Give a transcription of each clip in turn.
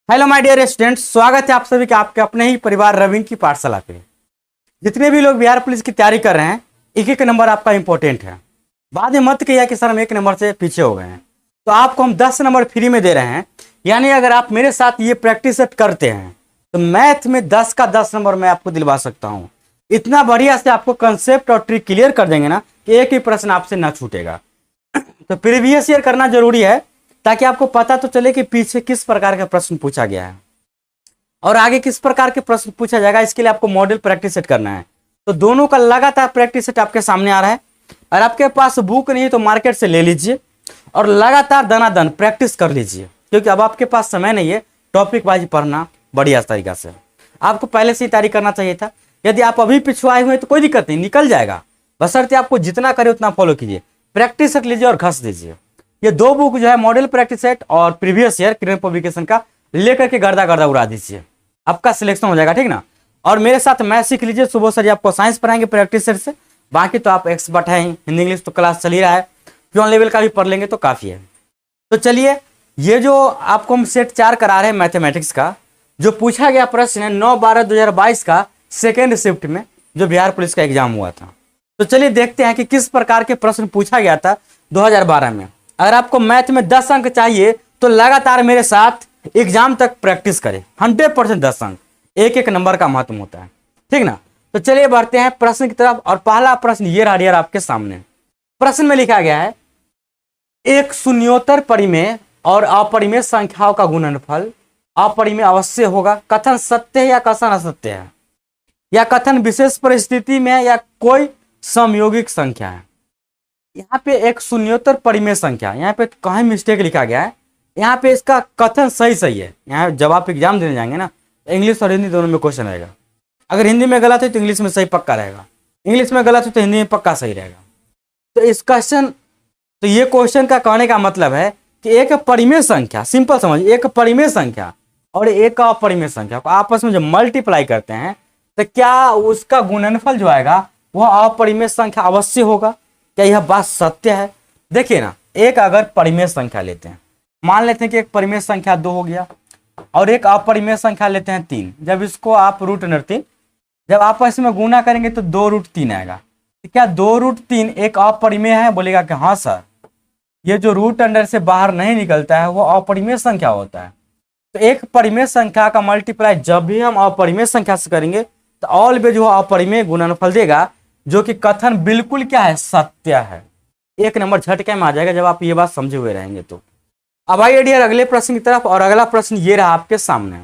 Hello my dear students, स्वागत है आप सभी के आपके अपने ही परिवार रविंद्र की पाठशाला पे। जितने भी लोग बिहार पुलिस की तैयारी कर रहे हैं, एक एक नंबर आपका इंपॉर्टेंट है। बाद में मत कहिए कि सर हम एक नंबर से पीछे हो गए हैं। तो आपको हम 10 नंबर फ्री में दे रहे हैं। यानी अगर आप मेरे साथ ये प्रैक्टिस सेट करते हैं तो मैथ में 10 का 10 नंबर मैं आपको दिलवा सकता हूँ। इतना बढ़िया से आपको कंसेप्ट और ट्रिक क्लियर कर देंगे ना कि एक ही प्रश्न आपसे ना छूटेगा। तो प्रीवियस ईयर करना जरूरी है ताकि आपको पता तो चले कि पीछे किस प्रकार का प्रश्न पूछा गया है और आगे किस प्रकार के प्रश्न पूछा जाएगा। इसके लिए आपको मॉडल प्रैक्टिस सेट करना है। तो दोनों का लगातार प्रैक्टिस सेट आपके सामने आ रहा है। और आपके पास बुक नहीं है तो मार्केट से ले लीजिए और लगातार दनादन प्रैक्टिस कर लीजिए, क्योंकि अब आपके पास समय नहीं है टॉपिक वाइज पढ़ना बढ़िया तरीका से। आपको पहले से ही तैयारी करना चाहिए था। यदि आप अभी पिछुआए हुए हैं तो कोई दिक्कत नहीं, निकल जाएगा। बशर्ते आपको जितना करे उतना फॉलो कीजिए, प्रैक्टिस सेट लीजिए और घस दीजिए। ये दो बुक जो है मॉडल प्रैक्टिस सेट और प्रीवियस ईयर क्रेन पब्लिकेशन का लेकर के गर्दा गर्दा उड़ा दीजिए, आपका सिलेक्शन हो जाएगा, ठीक ना। और मेरे साथ मैथ सीख लीजिए। सुबह सर जी आपको साइंस पढ़ाएंगे प्रैक्टिस सेट से। बाकी तो आप एक्सपर्ट हैं, हिंदी इंग्लिश तो क्लास चल ही रहा है, प्योन लेवल का भी पढ़ लेंगे तो काफ़ी है। तो चलिए, ये जो आपको हम सेट 4 करा रहे हैं मैथमेटिक्स का, जो पूछा गया प्रश्न है 9/12/2022 का सेकेंड शिफ्ट में जो बिहार पुलिस का एग्जाम हुआ था। तो चलिए देखते हैं कि किस प्रकार के प्रश्न पूछा गया था 2012 में। अगर आपको मैथ में 10 अंक चाहिए तो लगातार मेरे साथ एग्जाम तक प्रैक्टिस करें। 100% 10 अंक, एक एक नंबर का महत्व होता है, ठीक ना। तो चलिए बढ़ते हैं प्रश्न की तरफ। और पहला प्रश्न ये रहा डियर आपके सामने। प्रश्न में लिखा गया है, एक शून्योत्तर परिमेय और अपरिमेय संख्याओं का गुणनफल अपरिमेय अवश्य होगा। कथन सत्य है या कथन असत्य है, या कथन विशेष परिस्थिति में है या कोई समयोगिक संख्या है। यहाँ पे एक शून्योत्तर परिमेय संख्या, यहाँ पे कहीं मिस्टेक लिखा गया है। यहाँ पे इसका कथन सही है। यहाँ जब आप एग्जाम देने जाएंगे ना, इंग्लिश और हिंदी दोनों में क्वेश्चन रहेगा। अगर हिंदी में गलत है तो इंग्लिश में सही पक्का रहेगा, इंग्लिश में गलत है तो हिंदी में पक्का सही रहेगा। तो इस क्वेश्चन, तो ये क्वेश्चन का कहने का मतलब है कि एक परिमेय संख्या, सिंपल समझिए, एक परिमेय संख्या और एक अपरिमेय संख्या को आपस में जब मल्टीप्लाई करते हैं तो क्या उसका गुणनफल जो आएगा वह अपरिमेय संख्या अवश्य होगा। क्या यह बात सत्य है? देखिए ना, एक अगर परिमेय संख्या लेते हैं, मान लेते हैं कि एक परिमेय संख्या 2 हो गया और एक अपरिमेय संख्या लेते हैं 3। जब इसको आप √3 जब आपस में गुना करेंगे तो 2√3 आएगा। तो क्या 2√3 एक अपरिमेय है? बोलेगा कि हाँ सर, ये जो रूट अंडर से बाहर नहीं निकलता है वो अपरिमेय संख्या होता है। तो एक परिमेय संख्या का मल्टीप्लाई जब भी हम अपरिमेय संख्या से करेंगे तो ऑलवेज वो अपरिमेय गुणनफल देगा, जो कि कथन बिल्कुल क्या है, सत्य है। एक नंबर झटके में आ जाएगा जब आप ये बात समझे हुए रहेंगे। तो अब आइए डियर अगले प्रश्न की तरफ। और अगला प्रश्न ये रहा आपके सामने।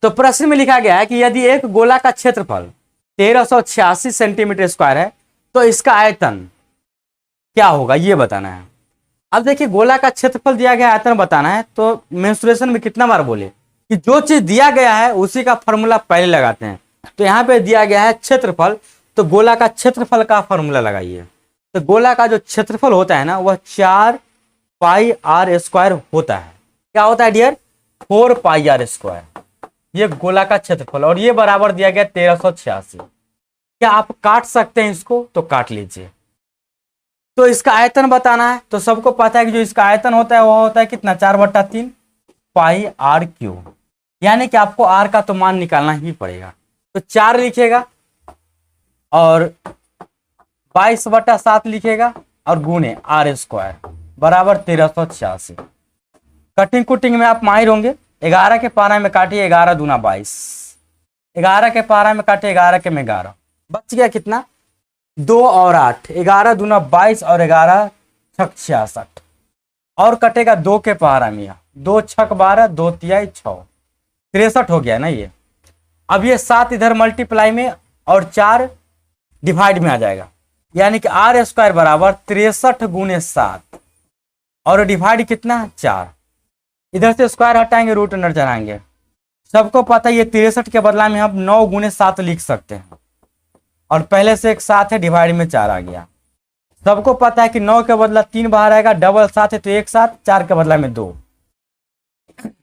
तो प्रश्न में लिखा गया है कि यदि एक गोला का क्षेत्रफल 1386 सेंटीमीटर स्क्वायर है तो इसका आयतन क्या होगा, ये बताना है। अब देखिए, गोला का क्षेत्रफल दिया गया, आयतन बताना है। तो मेंसुरेशन में कितना बार बोले कि जो चीज दिया गया है उसी का फॉर्मूला पहले लगाते हैं। तो यहाँ पे दिया गया है क्षेत्रफल, तो गोला का क्षेत्रफल का फॉर्मूला लगाइए। तो गोला का जो क्षेत्रफल होता है ना वह 4πr² होता है। क्या होता है डियर? 4πr²। ये गोला का क्षेत्रफल और ये बराबर दिया गया 1386। क्या आप काट सकते हैं इसको? तो काट लीजिए। तो इसका आयतन बताना है। तो सबको पता है कि जो इसका आयतन होता है वह होता है कितना, 4/3 πr³। यानी कि आपको r का तो मान निकालना ही पड़ेगा। तो 4 लिखेगा और 22/7 लिखेगा और गुणे r² बराबर 1386। कटिंग कुटिंग में आप माहिर होंगे। 11 के पारा में काटिए, 11 दूना 22। 11 के पारा में काटिए, 11 के में 11, बच गया कितना, 2 और 8। 11 दूना 22 और 11 छक 66 और कटेगा 2 के पहाड़ा में, 2 छक 12, 2 तिहाई 6, 63 हो गया ना ये। अब ये 7 इधर मल्टीप्लाई में और 4 डिवाइड में आ जाएगा, यानी कि r² बराबर 63 गुने 7 और डिवाइड कितना, 4। इधर से स्क्वायर हटाएंगे, रूट अंडर चढ़ाएंगे। सबको पता है ये 63 के बदला में हम 9 गुने 7 लिख सकते हैं और पहले से एक 7 है, डिवाइड में 4 आ गया। सबको पता है कि 9 के बदला 3 बाहर आएगा, डबल 7 है तो एक 7, 4 के बदला में 2,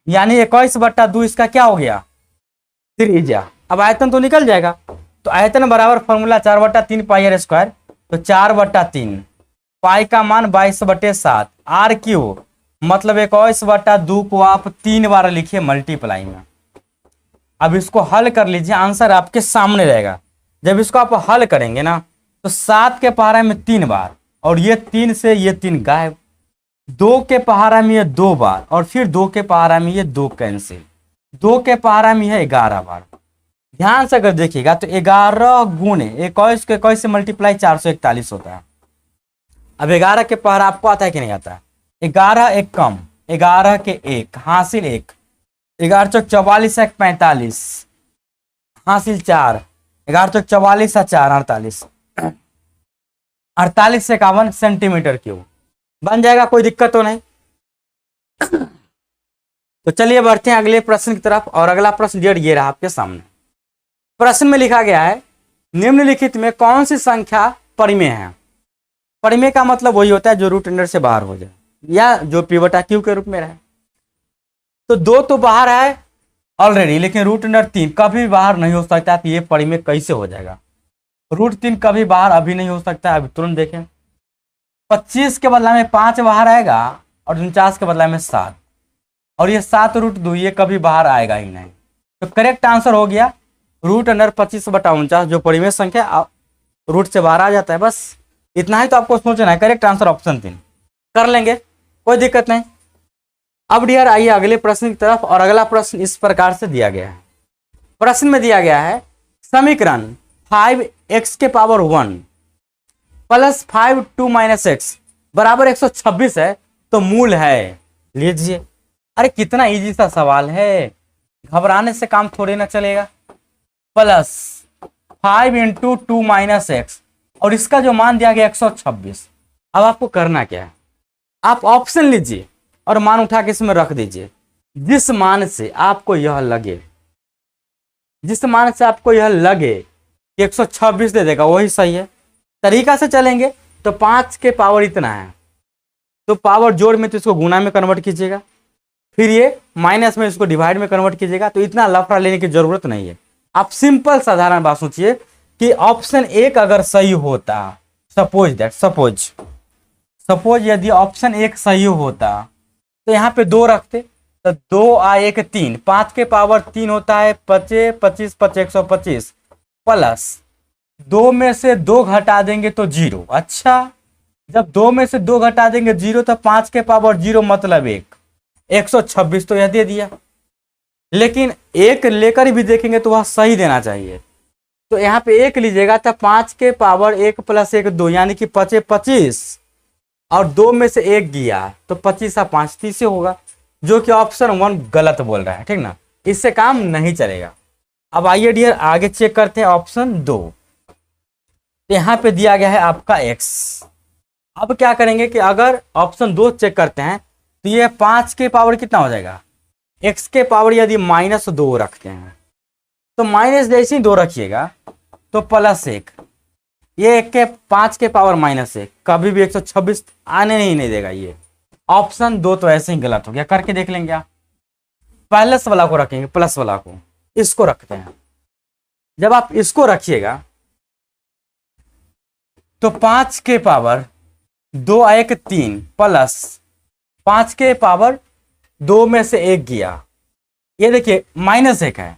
यानी 21/2 इसका क्या हो गया, त्रिज्या। अब आयतन तो निकल जाएगा। तो आयतन बराबर फॉर्मूला 4/3 πr²। तो 4/3 पाई का मान 22/7 r³ मतलब 21/2 को आप 3 बार लिखिए मल्टीप्लाई में। अब इसको हल कर लीजिए, आंसर आपके सामने रहेगा। जब इसको आप हल करेंगे ना तो 7 के पहाड़ा में 3 बार, और ये 3 से ये 3 गायब, 2 के पहाड़ा में ये 2 बार, और फिर 2 के पहाड़ा में ये 2 कैंसिल, 2 के पहाड़ा में है 11 बार। ध्यान से अगर देखिएगा तो 11 गुणे 21 के 21 से मल्टीप्लाई 441 होता है। अब 11 के पहाड़ा आपको आता है कि नहीं आता? 11 एक कम, 11 के 1 हासिल 1, 11 चौक 44 1 45 हासिल 4, 11 चौक 44 4 48, 48 से 51 सेंटीमीटर क्यूब बन जाएगा। कोई दिक्कत तो नहीं। तो चलिए बढ़ते हैं अगले प्रश्न की तरफ। और अगला प्रश्न डेढ़ ये रहा आपके सामने। प्रश्न में लिखा गया है निम्नलिखित में कौन सी संख्या परिमेय है? परिमेय का मतलब वही होता है जो रूट अंडर से बाहर हो जाए या जो पी बटा क्यू के रूप में रहे। तो 2 तो बाहर है ऑलरेडी, लेकिन रूट अंडर 3 कभी बाहर नहीं हो सकता। तो ये परिमेय कैसे हो जाएगा? रूट 3 कभी बाहर अभी नहीं हो सकता। अभी तुरंत देखें, 25 के बदला में 5 बाहर आएगा और 49 के बदला में 7, और ये 7 रूट 2 ये कभी बाहर आएगा ही नहीं। तो करेक्ट आंसर हो गया रूट अंडर 25/49, जो परिमेय संख्या रूट से बाहर आ जाता है। बस इतना ही तो आपको सोचना है। करेक्ट आंसर ऑप्शन 3 कर लेंगे, कोई दिक्कत नहीं। अब डियर आइए अगले प्रश्न की तरफ। और अगला प्रश्न इस प्रकार से दिया गया है। प्रश्न में दिया गया है समीकरण 5x के पावर 1 प्लस 5 2 माइनस x बराबर 126 है, तो मूल है। लीजिए, अरे कितना इजी सा सवाल है, घबराने से काम थोड़ी ना चलेगा। प्लस 5 इंटू 2 माइनस एक्स, और इसका जो मान दिया गया 126। अब आपको करना क्या है, आप ऑप्शन लीजिए और मान उठा के इसमें रख दीजिए। जिस मान से आपको यह लगे, जिस मान से आपको यह लगे कि 126 दे देगा वही सही है। तरीका से चलेंगे तो 5 के पावर इतना है, तो पावर जोड़ में तो इसको गुना में कन्वर्ट कीजिएगा, फिर ये माइनस में इसको डिवाइड में कन्वर्ट कीजिएगा। तो इतना लफड़ा लेने की जरूरत नहीं है। आप सिंपल साधारण बात सोचिए कि ऑप्शन 1 अगर सही होता, सपोज यदि ऑप्शन 1 सही होता तो यहाँ पे 2 रखते, तो 2 आ 1 3, 5 के पावर 3 होता है 25 25 25 125, प्लस 2 में से 2 घटा देंगे तो 0। अच्छा, जब 2 में से 2 घटा देंगे 0, तो 5 के पावर 0 मतलब 126 तो यह दे दिया। लेकिन 1 लेकर भी देखेंगे तो वह सही देना चाहिए। तो यहाँ पे 1 लीजिएगा तो 5 के पावर 1 प्लस 1 2, यानी कि 25 25, और 2 में से 1 गया तो 25 और 5 30 से होगा, जो कि ऑप्शन 1 गलत बोल रहा है। ठीक ना, इससे काम नहीं चलेगा। अब आइए डियर आगे चेक करते हैं ऑप्शन 2। यहाँ पे दिया गया है आपका x। अब क्या करेंगे कि अगर ऑप्शन 2 चेक करते हैं तो ये 5 के पावर कितना हो जाएगा, x के पावर यदि -2 रखते हैं तो माइनस जैसे ही 2 रखिएगा तो +1, ये 5 के पावर -1 कभी भी 126 आने ही नहीं देगा। ये ऑप्शन 2 तो ऐसे ही गलत हो गया। करके देख लेंगे आप। प्लस वाला को रखेंगे, प्लस वाला को, इसको रखते हैं। जब आप इसको रखिएगा तो 5 के पावर 2 1 3 प्लस 5 के पावर 2 में से 1 गया, ये देखिए -1 है,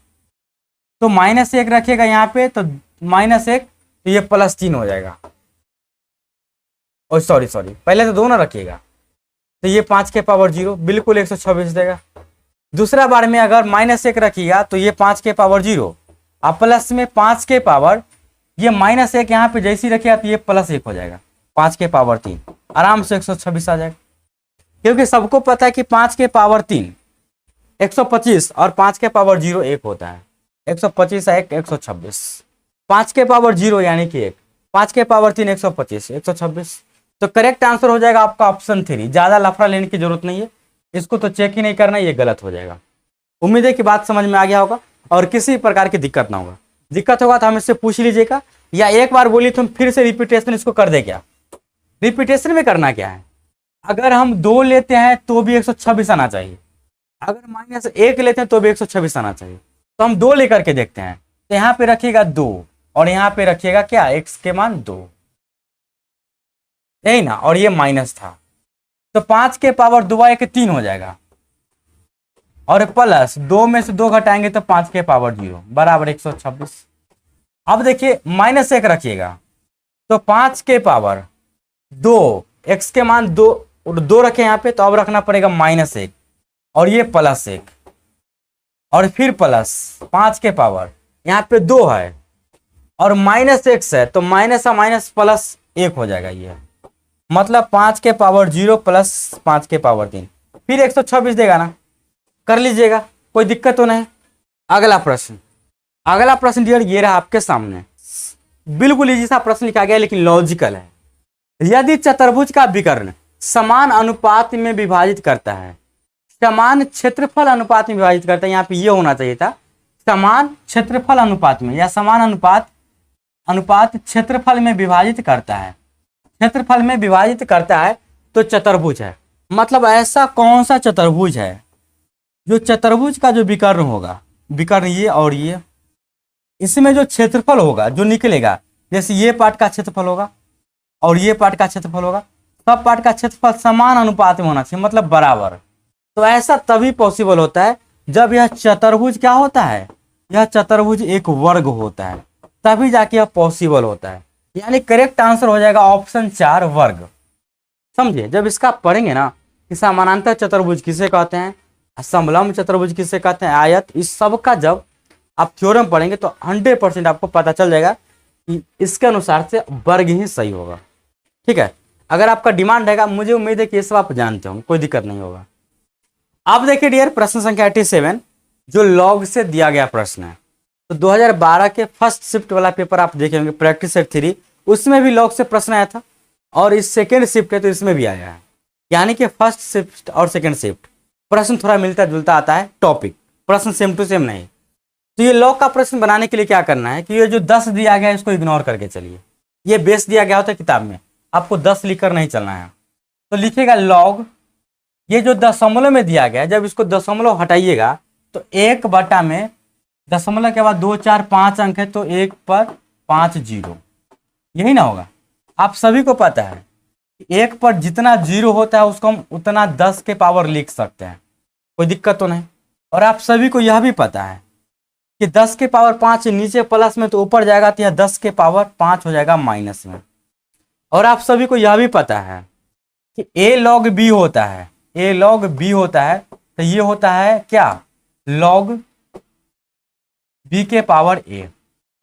तो -1 रखिएगा यहाँ पे, तो -1 तो ये +3 हो जाएगा। और सॉरी पहले तो 2 ना रखिएगा, तो ये 5 के पावर 0 बिल्कुल 126 देगा। दूसरा बार में अगर -1 रखिएगा तो ये 5 के पावर 0, अब प्लस में 5 के पावर ये -1 यहाँ पे जैसी रखिएगा तो ये +1 हो जाएगा, 5 के पावर 3 आराम से 126 आ जाएगा। क्योंकि सबको पता है कि 5 के पावर 3 125 और 5 के पावर 0 1 होता है। 125 1 126, 5 के पावर 0 यानी कि 1, 5 के पावर 3 125 126। तो करेक्ट आंसर हो जाएगा आपका ऑप्शन 3। ज्यादा लफड़ा लेने की जरूरत नहीं है, इसको तो चेक ही नहीं करना, ये गलत हो जाएगा। उम्मीद है कि बात समझ में आ गया होगा और किसी प्रकार की दिक्कत ना होगा। दिक्कत होगा तो हम इससे पूछ लीजिएगा, या एक बार बोली तो हम फिर से रिपीटेशन इसको कर दे। क्या रिपीटेशन में करना क्या है, अगर हम 2 लेते हैं तो भी 126 आना चाहिए, अगर -1 लेते हैं तो भी 126 आना चाहिए। तो हम 2 लेकर के देखते हैं, तो यहाँ पे रखिएगा 2 और यहाँ पे रखिएगा क्या, x के मान 2, यही ना, और ये माइनस था तो 5 के पावर 2 1 3 हो जाएगा, और प्लस 2 में से 2 घटाएंगे तो 5 के पावर 0 बराबर 126। अब देखिए माइनस 1 रखिएगा, तो 5 के पावर 2, x के मान 2 रखे यहाँ पे, तो अब रखना पड़ेगा -1, और ये +1, और फिर प्लस 5 के पावर यहाँ पे 2 है और -x है, तो माइनस माइनस प्लस 1 हो जाएगा ये, मतलब 5 के पावर 0 प्लस 5 के पावर 3, फिर 126 देगा ना, कर लीजिएगा, कोई दिक्कत तो नहीं। अगला प्रश्न डियर ये रहा आपके सामने, बिल्कुल इजी सा प्रश्न लिखा गया लेकिन लॉजिकल है। यदि चतुर्भुज का विकर्ण समान अनुपात में विभाजित करता है, समान क्षेत्रफल अनुपात में विभाजित करता है, यहाँ पे ये होना चाहिए था समान क्षेत्रफल अनुपात में, या समान अनुपात क्षेत्रफल में विभाजित करता है, क्षेत्रफल में विभाजित करता है तो चतुर्भुज है। मतलब ऐसा कौन सा चतुर्भुज है जो चतुर्भुज का जो विकर्ण होगा, विकर्ण ये और ये, इसमें जो क्षेत्रफल होगा जो निकलेगा, जैसे ये पार्ट का क्षेत्रफल होगा और ये पार्ट का क्षेत्रफल होगा, सब पार्ट का क्षेत्रफल समान अनुपात में होना चाहिए, मतलब बराबर। तो ऐसा तभी पॉसिबल होता है जब यह चतुर्भुज क्या होता है, यह चतुर्भुज एक वर्ग होता है, तभी जाके यह पॉसिबल होता है। यानी करेक्ट आंसर हो जाएगा ऑप्शन 4 वर्ग। समझिए, जब इसका पढ़ेंगे ना कि समानांतर चतुर्भुज किसे कहते हैं, समलंब चतुर्भुज किसे कहते हैं, आयत, इस सब का जब आप थ्योरम पढ़ेंगे तो 100% आपको पता चल जाएगा कि इसके अनुसार से वर्ग ही सही होगा। ठीक है, अगर आपका डिमांड रहेगा, मुझे उम्मीद है कि ये सब आप जानते हो, कोई दिक्कत नहीं होगा। अब देखिए डियर, प्रश्न संख्या 87 जो लॉग से दिया गया प्रश्न है। तो 2012 के फर्स्ट शिफ्ट वाला पेपर आप देखे होंगे, प्रैक्टिस सेट 3, उसमें भी लॉग से प्रश्न आया था, और इस सेकेंड शिफ्ट है तो इसमें भी आया है। यानी कि फर्स्ट शिफ्ट और सेकेंड शिफ्ट प्रश्न थोड़ा मिलता जुलता आता है, टॉपिक प्रश्न सेम टू सेम नहीं। तो ये लॉग का प्रश्न बनाने के लिए क्या करना है कि ये जो 10 दिया गया है इसको इग्नोर करके चलिए। ये बेस दिया गया होता है किताब में, आपको 10 लिखकर नहीं चलना है। तो लिखेगा लॉग, ये जो दशमलव में दिया गया है, जब इसको दशमलव हटाइएगा तो 1 बटा में दशमलव के बाद 2 4 5 अंक है, तो 1 पर 5 0, यही ना होगा। आप सभी को पता है 1 पर जितना 0 होता है उसको हम उतना 10 के पावर लिख सकते हैं, कोई दिक्कत तो नहीं। और आप सभी को यह भी पता है कि 10 के पावर 5 नीचे प्लस में तो ऊपर जाएगा, तो यह 10 के पावर 5 हो जाएगा माइनस में। और आप सभी को यह भी पता है कि a log b होता है, a log b होता है, तो ये होता है क्या, log b के पावर a,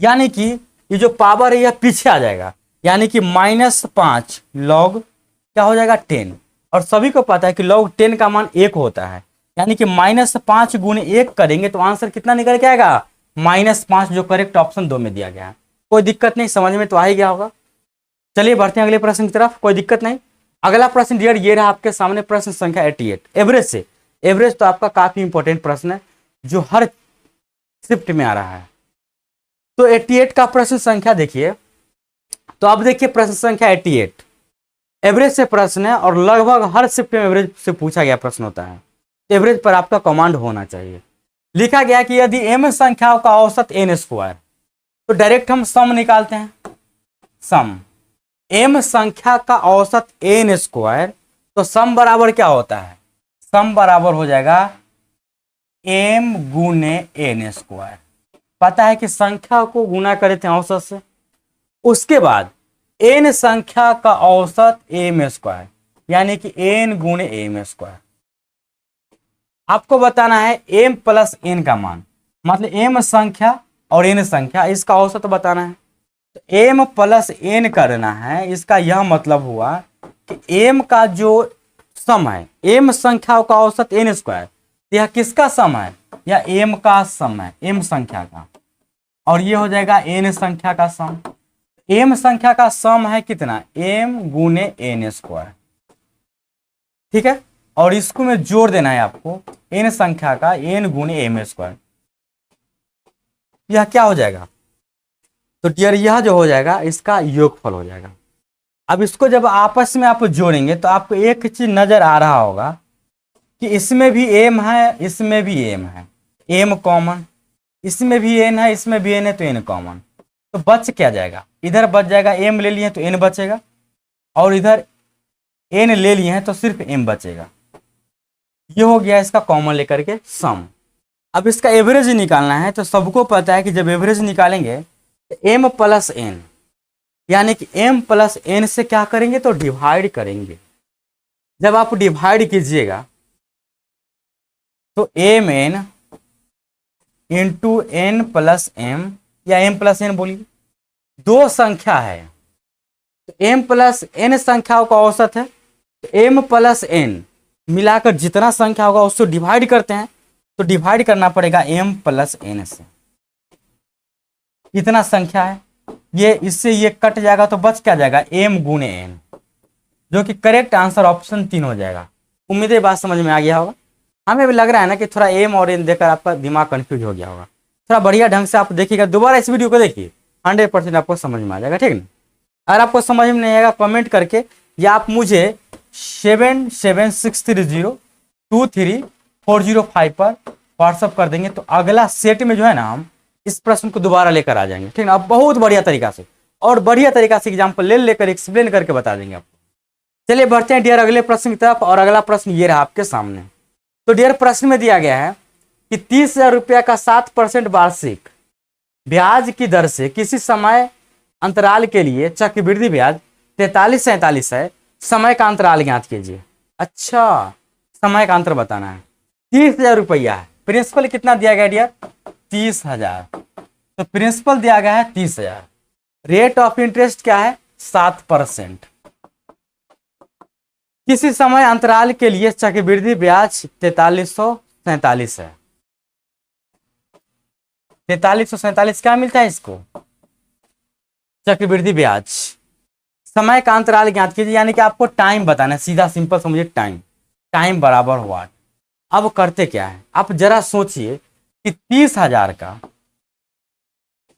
यानी कि ये जो पावर है यह पीछे आ जाएगा, यानी कि -5 log क्या हो जाएगा 10। और सभी को पता है कि log 10 का मान 1 होता है, यानी कि -5 गुणे 1 करेंगे तो आंसर कितना निकल के आएगा, -5, जो करेक्ट ऑप्शन 2 में दिया गया है। कोई दिक्कत नहीं, समझ में तो आ ही गया होगा। चलिए बढ़ते हैं अगले प्रश्न की तरफ, कोई दिक्कत नहीं। अगला प्रश्न डियर ये रहा आपके सामने, प्रश्न संख्या 88 एवरेज से। एवरेज तो आपका काफी इंपॉर्टेंट प्रश्न है जो हर शिफ्ट में आ रहा है। तो 88 का प्रश्न संख्या देखिए, तो अब देखिए प्रश्न संख्या 88 एवरेज से प्रश्न है, और लगभग हर शिफ्ट में एवरेज से पूछा गया प्रश्न होता है। एवरेज पर आपका कमांड होना चाहिए। लिखा गया कि यदि m संख्याओं का औसत n², तो डायरेक्ट हम सम निकालते हैं, सम m संख्या का औसत n², तो सम बराबर क्या होता है, सम बराबर हो जाएगा m गुने n²। पता है कि संख्या को गुना करे थे औसत से, उसके बाद n संख्या का औसत m², यानी कि n गुणे m²। आपको बताना है m प्लस n का मान, मतलब m संख्या और n संख्या, इसका औसत बताना है। तो m प्लस n करना है, इसका यह मतलब हुआ कि m का जो सम है, m संख्याओं का औसत n², यह किसका सम है, यह m का सम है, m संख्या का, और ये हो जाएगा n संख्या का सम। m संख्या का सम है कितना, m गुने n², ठीक है। और इसको में जोड़ देना है आपको n संख्या का n गुने m², यह क्या हो जाएगा, तो डियर यह जो हो जाएगा इसका योगफल हो जाएगा। अब इसको जब आपस में आप जोड़ेंगे तो आपको एक चीज नजर आ रहा होगा कि इसमें भी m है, इसमें भी m है, m कॉमन, इसमें भी n है, इसमें भी n है, तो n कॉमन। तो बच क्या जाएगा, इधर बच जाएगा m ले लिए तो n बचेगा, और इधर n ले लिए हैं तो सिर्फ m बचेगा। ये हो गया इसका कॉमन लेकर के सम। अब इसका एवरेज निकालना है तो सबको पता है कि जब एवरेज निकालेंगे तो m प्लस n, यानी कि m प्लस n से क्या करेंगे तो डिवाइड करेंगे। जब आप डिवाइड कीजिएगा तो M N into N plus M, या m प्लस n बोलिए, दो संख्या है तो m प्लस n संख्याओं का औसत है, तो m प्लस n मिलाकर जितना संख्या होगा उसको डिवाइड करते हैं, तो डिवाइड करना पड़ेगा m प्लस n से। इतना संख्या है, ये इससे ये कट जाएगा तो बच क्या जाएगा m गुणे n, जो कि करेक्ट आंसर ऑप्शन 3 हो जाएगा। उम्मीद है बात समझ में आ गया होगा। हमें भी लग रहा है ना कि थोड़ा m और n देखकर आपका दिमाग कंफ्यूज हो गया होगा। थोड़ा बढ़िया ढंग से आप देखिएगा, दोबारा इस वीडियो को देखिए, 100% आपको समझ में आ जाएगा, ठीक ना। अगर आपको समझ में नहीं आएगा कमेंट करके, या आप मुझे 7763023405 पर व्हाट्सअप कर देंगे, तो अगला सेट में जो है ना हम इस प्रश्न को दोबारा लेकर आ जाएंगे, ठीक ना। अब बहुत बढ़िया तरीका से और बढ़िया तरीका से एग्जाम्पल लेकर एक्सप्लेन करके बता देंगे आपको। चलिए बढ़ते हैं डियर अगले प्रश्न की तरफ, और अगला प्रश्न ये रहा आपके सामने। तो डियर प्रश्न में दिया गया है कि 30,000 रुपया का 7% वार्षिक ब्याज की दर से किसी समय अंतराल के लिए चक्रवृद्धि ब्याज 43-47 है, समय का अंतराल ज्ञात कीजिए। अच्छा, समय का अंतर बताना है। 30,000 रुपया है, प्रिंसिपल कितना दिया गया डियर 30,000, तो प्रिंसिपल दिया गया है 30,000, रेट ऑफ इंटरेस्ट क्या है 7%, किसी समय अंतराल के लिए चक्रवृद्धि ब्याज 4347 है। 4347 क्या मिलता है इसको चक्रवृद्धि ब्याज। समय का अंतराल ज्ञात कीजिए, यानी कि आपको टाइम बताना है, सीधा सिंपल समझिए, टाइम बराबर व्हाट। अब करते क्या है, आप जरा सोचिए कि 30,000 का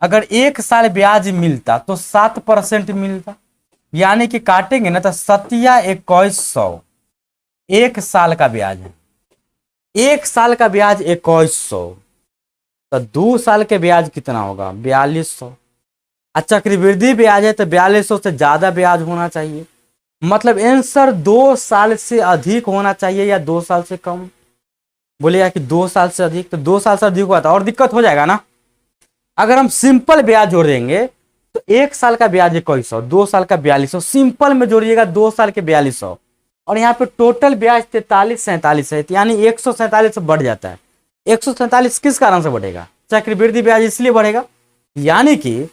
अगर 1 साल ब्याज मिलता तो 7% मिलता, यानी कि काटेंगे ना तो 21,100 1 साल का ब्याज है। 1 साल का ब्याज 2100, तो 2 साल के ब्याज कितना होगा 4200। अच्छा, चक्रवृद्धि ब्याज है तो 4200 से ज्यादा ब्याज होना चाहिए, मतलब आंसर 2 साल से अधिक होना चाहिए या 2 साल से कम। बोलेगा कि 2 साल से अधिक, तो 2 साल से अधिक हुआ था और दिक्कत हो जाएगा ना। अगर हम सिंपल ब्याज जोड़ देंगे तो 1 साल का ब्याज 2100, 2 साल का 4200, सिंपल में जोड़िएगा 2 साल के 4200, और यहाँ पे टोटल ब्याज 4347 है, यानी 147 बढ़ जाता है। 147 किस कारण से बढ़ेगा, चक्रवृद्धि ब्याज इसलिए बढ़ेगा, यानी कि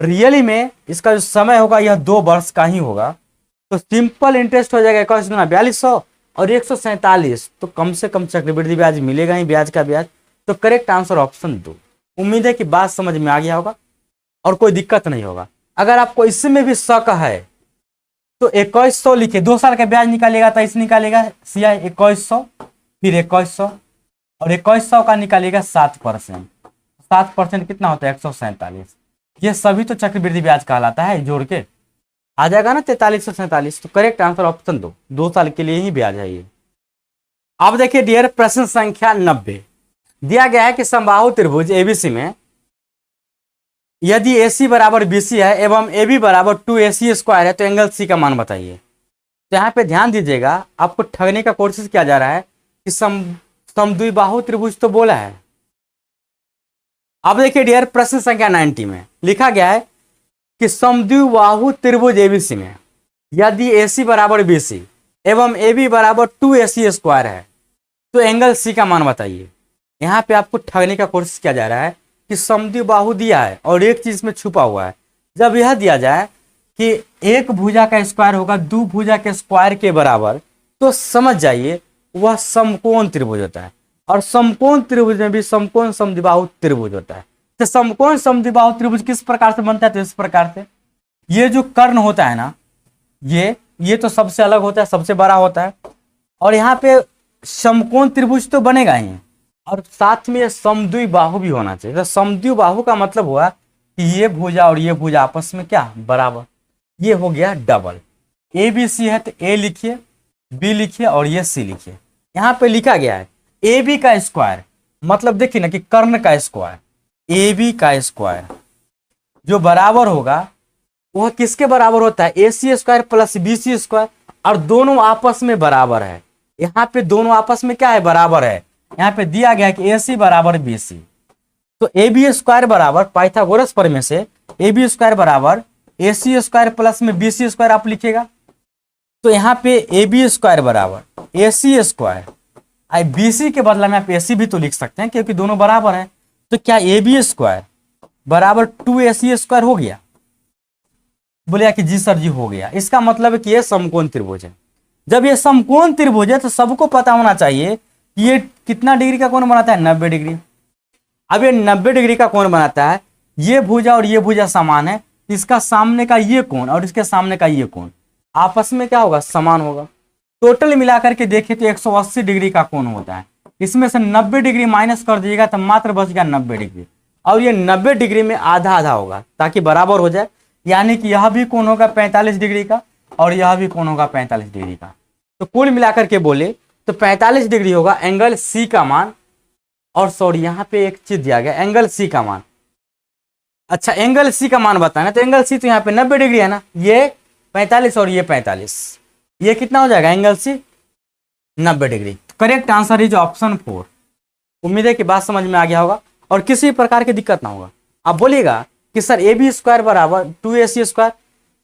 रियली में इसका जो समय होगा यह 2 वर्ष का ही होगा, तो सिंपल इंटरेस्ट हो जाएगा 21 गुना 4200 और 147, तो कम से कम चक्रवृद्धि ब्याज मिलेगा ही, ब्याज का ब्याज। तो करेक्ट आंसर ऑप्शन 2। उम्मीद है कि बात समझ में आ गया होगा और कोई दिक्कत नहीं होगा। अगर आपको इसमें भी शक है तो 2100 लिखे, 2 साल का ब्याज निकालेगा तो इस निकालेगा सिया 2100, फिर 2100 और 2100 का निकालेगा 7%, 7% कितना होता है 147। ये सभी तो चक्रवृद्धि ब्याज कहलाता है, जोड़ के आ जाएगा ना 4347। तो करेक्ट आंसर ऑप्शन 2, 2 साल के लिए ही ब्याज है ये। अब देखिए डियर प्रश्न संख्या 90, दिया गया है कि समबाहु त्रिभुज एबीसी में यदि AC बराबर BC है एवं AB बराबर 2AC स्क्वायर है तो एंगल C का मान बताइए। तो यहाँ पे ध्यान दीजिएगा, आपको ठगने का कोशिश किया जा रहा है कि समद्विबाहु त्रिभुज तो बोला है। अब देखिए डियर प्रश्न संख्या 90 में लिखा गया है कि समद्विबाहु त्रिभुज ABC में यदि AC बराबर BC एवं AB बराबर 2AC स्क्वायर है तो एंगल C का मान बताइए। यहाँ पे आपको ठगने का कोशिश किया जा रहा है कि समद्विबाहु दिया है और एक चीज में छुपा हुआ है। जब यह दिया जाए कि एक भुजा का स्क्वायर होगा 2 भुजा के स्क्वायर के बराबर, तो समझ जाइए वह समकोण त्रिभुज होता है, और समकोण त्रिभुज में भी समकोण समद्विबाहु त्रिभुज होता है। तो समकोण समद्विबाहु त्रिभुज किस प्रकार से बनता है, तो इस प्रकार से, ये जो कर्ण होता है ना, ये तो सबसे अलग होता है, सबसे बड़ा होता है, और यहाँ पे समकोण त्रिभुज तो बनेगा ही, और साथ में समद्विबाहु भी होना चाहिए। तो समद्विबाहु का मतलब हुआ कि ये भुजा और ये भुजा आपस में क्या बराबर, ये हो गया डबल। ABC है तो A लिखिए, B लिखिए और ये C लिखिए। यहाँ पे लिखा गया है AB का स्क्वायर, मतलब देखिए ना कि कर्ण का स्क्वायर, AB का स्क्वायर जो बराबर होगा वह किसके बराबर होता है, AC square plus BC square. और दोनों आपस में बराबर है। यहाँ पे दोनों आपस में क्या है, बराबर है। यहाँ पे दिया गया है कि AC बराबर BC, तो AB स्क्वायर बराबर पाइथागोरस प्रमेय से AB स्क्वायर बराबर AC स्क्वायर प्लस में BC स्क्वायर आप लिखिएगा। तो यहाँ पे AB स्क्वायर बराबर AC स्क्वायर, BC के बदला में आप AC भी तो लिख सकते हैं क्योंकि दोनों बराबर हैं। तो क्या AB स्क्वायर बराबर 2AC स्क्वायर हो गया? बोले कि जी सर जी हो गया। इसका मतलब है कि ये समकोण त्रिभुज है। जब ये समकोण त्रिभुज है तो सबको पता होना चाहिए कि ये कितना डिग्री का कोण बनाता है, 90 डिग्री। अब ये 90 डिग्री का कोण बनाता है, ये भुजा और ये भुजा समान है, इसका सामने का ये कोण और इसके सामने का ये कोण आपस में क्या होगा, समान होगा। टोटल मिलाकर के देखें तो 180 डिग्री का कोण होता है। इसमें से 90 डिग्री माइनस कर दीजिएगा तो मात्र बच गया 90 डिग्री, और ये 90 डिग्री में आधा आधा होगा ताकि बराबर हो जाए। यानी कि यह भी कोण होगा 45 डिग्री का और यह भी कोण होगा 45 डिग्री का। तो कुल मिलाकर के बोले तो 45 डिग्री होगा एंगल सी का मान। और सॉरी यहाँ पे एक चीज दिया गया, एंगल सी का मान। अच्छा एंगल सी का मान बताना, तो एंगल सी तो यहाँ पे 90 डिग्री है ना, ये 45 और ये 45, ये कितना हो जाएगा angle C 90 degree. Correct answer is option 4। उम्मीद है कि बात समझ में आ गया होगा और किसी प्रकार की दिक्कत ना होगा। आप बोलिएगा कि सर AB स्क्वायर बराबर 2AC स्क्वायर,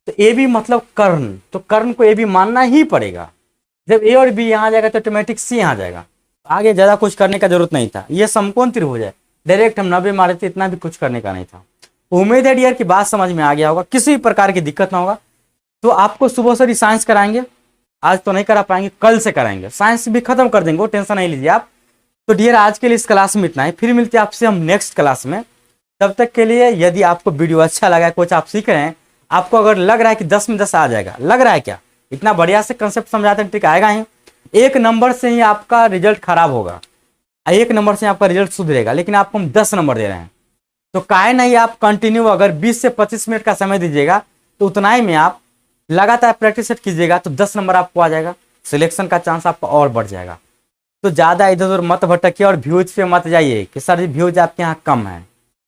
तो AB मतलब कर्ण, तो कर्ण को AB मानना ही पड़ेगा। जब A और B यहाँ जाएगा तो ऑटोमेटिक C यहाँ जाएगा। आगे ज्यादा कुछ करने का जरूरत नहीं था, ये समकोण त्रिभुज है, डायरेक्ट हम 90 मारे थे, इतना भी कुछ करने का नहीं था। उम्मीद है डियर की बात समझ में आ गया होगा, किसी प्रकार की दिक्कत ना होगा। तो आपको सुबह से साइंस कराएंगे, आज तो नहीं करा पाएंगे, कल से कराएंगे, साइंस भी खत्म कर देंगे, वो टेंशन नहीं लीजिए आप। तो डियर आज के लिए इस क्लास में इतना ही, फिर मिलते हैं आपसे हम नेक्स्ट क्लास में। तब तक के लिए यदि आपको वीडियो अच्छा लगा है, कुछ आप सीख रहे हैं, आपको अगर लग रहा है कि 10 में 10 आ जाएगा, लग रहा है क्या, इतना बढ़िया से कंसेप्ट समझाते हैं, ठीक आएगा ही। एक नंबर से ही आपका रिजल्ट खराब होगा, एक नंबर से आपका रिजल्ट सुधरेगा, लेकिन आपको हम 10 नंबर दे रहे हैं। तो काहे नहीं आप कंटिन्यू अगर 20 से 25 मिनट का समय दीजिएगा तो उतना ही में आप लगातार प्रैक्टिस सेट कीजिएगा तो 10 नंबर आपको आ जाएगा, सिलेक्शन का चांस आपका और बढ़ जाएगा। तो ज़्यादा इधर उधर मत भटकिए और व्यूज पे मत जाइए कि सर जी व्यूज आपके यहाँ कम है।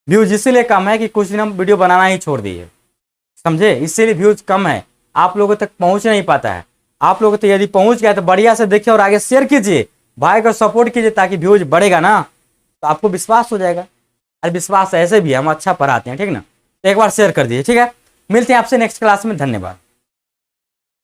व्यूज इसीलिए कम है कि कुछ दिन हम वीडियो बनाना ही छोड़ दिए, समझे, इसीलिए व्यूज कम है, आप लोगों तक पहुँच नहीं पाता है। आप लोग तो यदि पहुँच गया तो बढ़िया से देखिए और आगे शेयर कीजिए, भाई को सपोर्ट कीजिए, ताकि व्यूज बढ़ेगा ना तो आपको विश्वास हो जाएगा। और विश्वास ऐसे भी हम अच्छा पढ़ाते हैं, ठीक ना, तो एक बार शेयर कर दीजिए, ठीक है। मिलते हैं आपसे नेक्स्ट क्लास में, धन्यवाद।